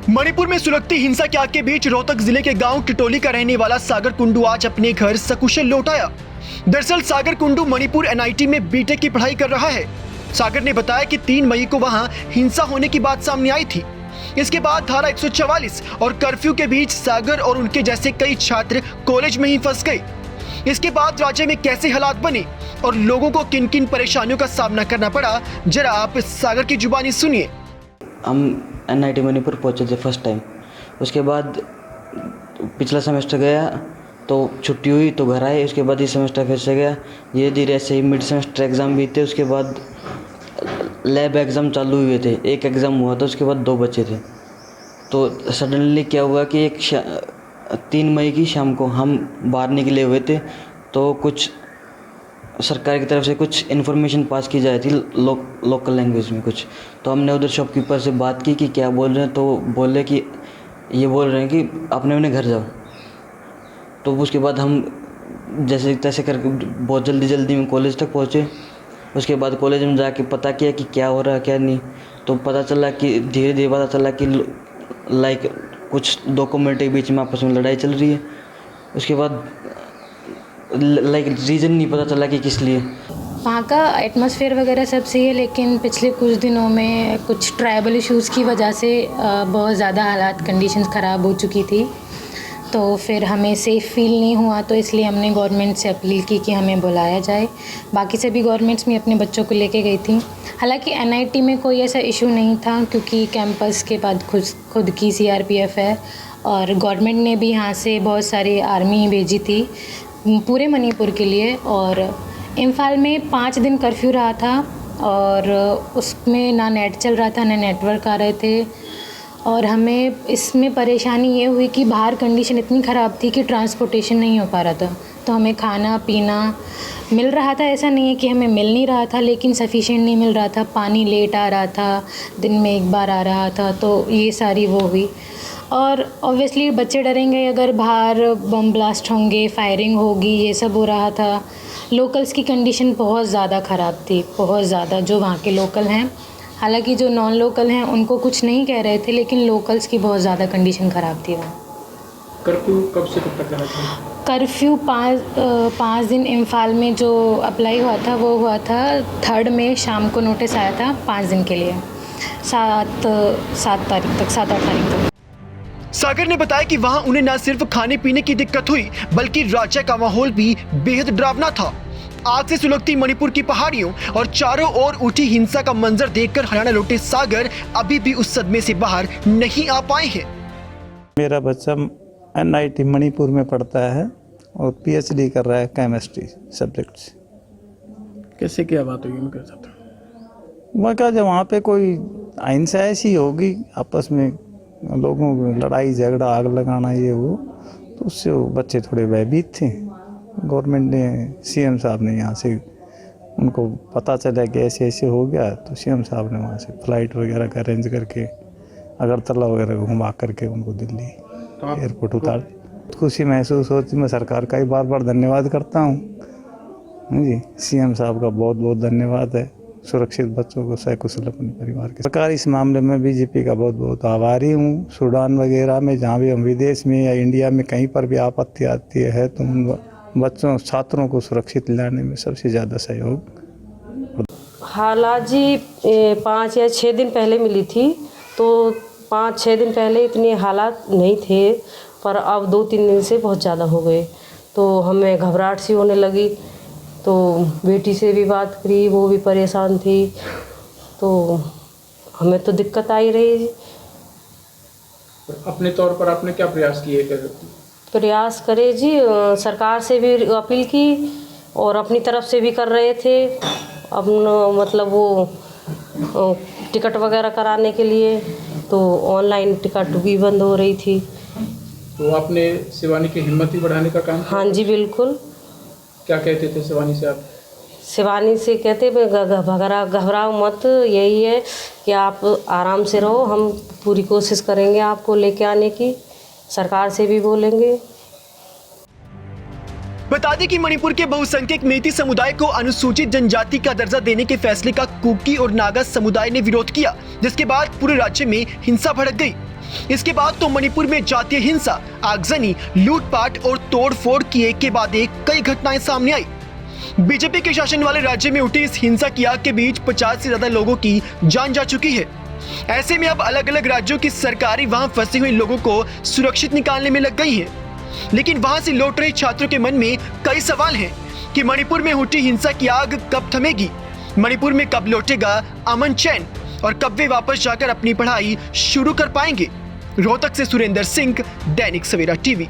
मणिपुर में सुलगती हिंसा की आग के बीच रोहतक जिले के गांव टिटोली का रहने वाला सागर कुंडू आज अपने घर सकुशल लौट आया। दरअसल सागर कुंडू मणिपुर एनआईटी में बीटेक की पढ़ाई कर रहा है। सागर ने बताया कि 3 मई को वहां हिंसा होने की बात सामने आई थी। इसके बाद धारा 144 और कर्फ्यू के बीच सागर और उनके जैसे कई छात्र कॉलेज में ही फंस गए। इसके बाद राज्य में कैसे हालात बने और लोगों को किन किन परेशानियों का सामना करना पड़ा, जरा आप सागर की जुबानी सुनिए। हम एनआईटी मणिपुर पहुंचे थे फर्स्ट टाइम। उसके बाद पिछला सेमेस्टर गया तो छुट्टी हुई तो घर आए। उसके बाद इस सेमेस्टर फिर से गया। धीरे धीरे ऐसे ही मिड सेमेस्टर एग्ज़ाम भी थे। उसके बाद लैब एग्ज़ाम चालू हुए थे। एक एग्ज़ाम हुआ था, उसके बाद 2 बचे थे। तो सडनली क्या हुआ कि 3 मई की शाम को हम बाहर निकले हुए थे तो कुछ सरकार की तरफ से कुछ इन्फॉर्मेशन पास की जाती थी लोकल लैंग्वेज में कुछ। तो हमने उधर शॉपकीपर से बात की कि क्या बोल रहे हैं। तो बोले कि ये बोल रहे हैं कि अपने अपने घर जाओ। तो उसके बाद हम जैसे तैसे करके बहुत जल्दी में कॉलेज तक पहुँचे। उसके बाद कॉलेज में जाके पता किया कि क्या हो रहा है क्या नहीं। तो पता चला कि धीरे धीरे पता चला कि लाइक कुछ 2 कम्युनिटी के बीच में आपस में लड़ाई चल रही है। उसके बाद लाइक रीज़न नहीं पता चला कि किस लिए। वहाँ का एटमॉस्फेयर वगैरह सब सही है, लेकिन पिछले कुछ दिनों में कुछ ट्राइबल इश्यूज़ की वजह से बहुत ज़्यादा हालात कंडीशंस ख़राब हो चुकी थी। तो फिर हमें सेफ़ फील नहीं हुआ, तो इसलिए हमने गवर्नमेंट से अपील की कि हमें बुलाया जाए। बाकी सभी गवर्नमेंट्स में अपने बच्चों को लेके गई थी। हालांकि एनआईटी में कोई ऐसा इशू नहीं था क्योंकि कैंपस के बाद खुद की सीआरपीएफ है और गवर्नमेंट ने भी यहाँ से बहुत सारी आर्मी भेजी थी पूरे मणिपुर के लिए। और इम्फाल में 5 दिन कर्फ्यू रहा था और उसमें ना नेट चल रहा था ना नेटवर्क आ रहे थे। और हमें इसमें परेशानी ये हुई कि बाहर कंडीशन इतनी ख़राब थी कि ट्रांसपोर्टेशन नहीं हो पा रहा था। तो हमें खाना पीना मिल रहा था, ऐसा नहीं है कि हमें मिल नहीं रहा था, लेकिन सफिशिएंट नहीं मिल रहा था। पानी लेट आ रहा था, दिन में 1 बार आ रहा था। तो ये सारी वो हुई। और ऑब्वियसली बच्चे डरेंगे अगर बाहर बम ब्लास्ट होंगे, फायरिंग होगी, ये सब हो रहा था। लोकल्स की कंडीशन बहुत ज़्यादा ख़राब थी, बहुत ज़्यादा, जो वहाँ के लोकल हैं। हालांकि जो नॉन लोकल हैं उनको कुछ नहीं कह रहे थे, लेकिन लोकल्स की बहुत ज़्यादा कंडीशन ख़राब थी वहाँ। कर्फ्यू कब से कब तक रहना था? कर्फ्यू 5 दिन इम्फाल में जो अप्लाई हुआ था वो हुआ था 3 में शाम को नोटिस आया था 5 दिन के लिए, 7 तारीख तक, 7-8 तारीख तक। सागर ने बताया कि वहां उन्हें न सिर्फ खाने पीने की दिक्कत हुई बल्कि राज्य का माहौल भी बेहद डरावना था। आग से सुलगती मणिपुर की पहाड़ियों और चारों ओर उठी हिंसा का मंजर देखकर हरियाणा लौटे सागर अभी भी उस सदमे से बाहर नहीं आ पाए हैं। मेरा बच्चा एनआईटी मणिपुर में पढ़ता है और पीएचडी कर रहा है केमिस्ट्री सब्जेक्ट से। कैसे क्या बात हुई उनके साथ? मैं कहा जब वहाँ पे कोई अहिंसा ऐसी होगी, आपस में लोगों को लड़ाई झगड़ा आग लगाना ये वो, तो उससे वो बच्चे थोड़े भयभीत थे। गवर्नमेंट ने सीएम साहब ने यहाँ से उनको पता चला कि ऐसे ऐसे हो गया, तो सीएम साहब ने वहाँ से फ्लाइट वगैरह का अरेंज करके अगरतला वगैरह घुमा करके उनको दिल्ली एयरपोर्ट उतार। खुशी महसूस होती। मैं सरकार का ही बार बार धन्यवाद करता हूँ जी। सीएम साहब का बहुत बहुत धन्यवाद है। सुरक्षित बच्चों को सकुशल अपने परिवार के सरकार इस मामले में बीजेपी का बहुत बहुत आभारी हूँ। सूडान वगैरह में जहाँ भी हम विदेश में या इंडिया में कहीं पर भी आपत्ति आती है तो उन बच्चों छात्रों को सुरक्षित लाने में सबसे ज़्यादा सहयोग। हालात जी 5 या 6 दिन पहले मिली थी, तो 5-6 दिन पहले इतने हालात नहीं थे, पर अब 2-3 दिन से बहुत ज़्यादा हो गए। तो हमें घबराहट सी होने लगी। तो बेटी से भी बात करी, वो भी परेशान थी। तो हमें तो दिक्कत आ ही रही। अपने तौर पर आपने क्या प्रयास किए? प्रयास करे जी, सरकार से भी अपील की और अपनी तरफ से भी कर रहे थे। अपना मतलब वो टिकट वगैरह कराने के लिए, तो ऑनलाइन टिकट भी बंद हो रही थी। तो आपने शिवानी की हिम्मत ही बढ़ाने का काम किया? हाँ जी बिल्कुल। क्या कहते थे शिवानी से आप? शिवानी से कहते घबराओ मत, यही है कि आप आराम से रहो, हम पूरी कोशिश करेंगे आपको लेके आने की, सरकार से भी बोलेंगे। बता दें कि मणिपुर के बहुसंख्यक मेती समुदाय को अनुसूचित जनजाति का दर्जा देने के फैसले का कुकी और नागा समुदाय ने विरोध किया, जिसके बाद पूरे राज्य में हिंसा भड़क गई। इसके बाद तो मणिपुर में जातीय हिंसा, आगजनी, लूटपाट और तोड़फोड़ की एक के बाद एक कई घटनाएं सामने आई। बीजेपी के शासन वाले राज्य में उठी इस हिंसा की आग के बीच 50 से ज्यादा लोगों की जान जा चुकी है। ऐसे में अब अलग अलग राज्यों की सरकारें वहां फंसे हुए लोगों को सुरक्षित निकालने में लग गई हैं। लेकिन वहां से लौट रहे छात्रों के मन में कई सवाल हैं कि मणिपुर में उठी हिंसा की आग कब थमेगी, मणिपुर में कब लौटेगा अमन चैन और कब वे वापस जाकर अपनी पढ़ाई शुरू कर पाएंगे। रोहतक से सुरेंद्र सिंह, दैनिक सवेरा टीवी।